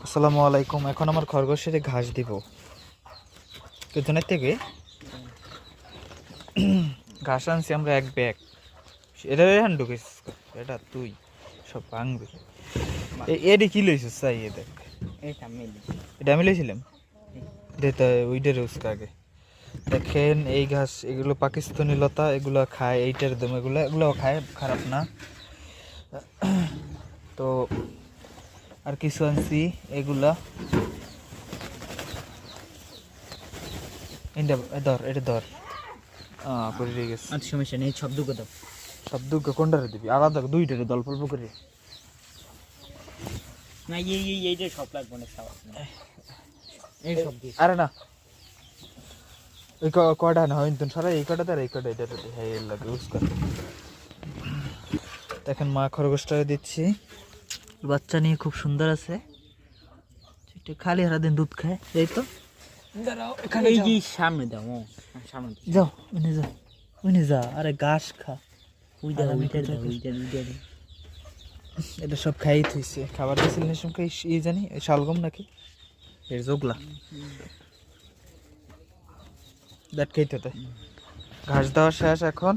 আসসালামু আলাইকুম। এখন আমার খরগোশের ঘাস দিব পেছনের থেকে। ঘাস আনছি আমরা এক ব্যাগ। এটা এখন ঢুকিস, এটা তুই সব ভাঙবি। এডি কি লইছিস চাই এ দেখ, এটা আমি লইছিলাম। ওইটা রোজকা আগে দেখেন এই ঘাস, এগুলো পাকিস্তানি লতা, এগুলো খায় এইটার দম, এগুলো খায়, খারাপ না। তো আর কিছু আনছি এগুলা, এটা ধর করে দিয়ে গেছে। আচ্ছা সমস্যা নেই, সব দুঃখ দাও। সব দুঃখ কোনটারে দিবি? আলাদা দুইটারে দল অল্প করে। না এইটা সব লাগবে না, খাওয়া এই সব দিই। আরে না, ওই কয়টা না হয় তুমি সারা এই কয়টা আর এই কয়টা, এটা হ্যাঁ এর লাগে ইউজ কর। দেখেন মা খরগোশটা দিচ্ছি, বাচ্চা নিয়ে খুব সুন্দর আছে। একটু খালি হারা দিন দুধ খায়, এই তো। এই যে সামনে দাও, সামনে যাও উনি যা, উনি যা, আরে ঘাস খা। ওই দাও, ওইটা দাও, ওইটা দাও। এটা সব খাই থইছে, খাবার দিয়েছিলেন এই সময় ই জানি শালগম নাকি এর জোগলা দ্যাট খাইতে। ঘাস দেওয়া শেষ এখন।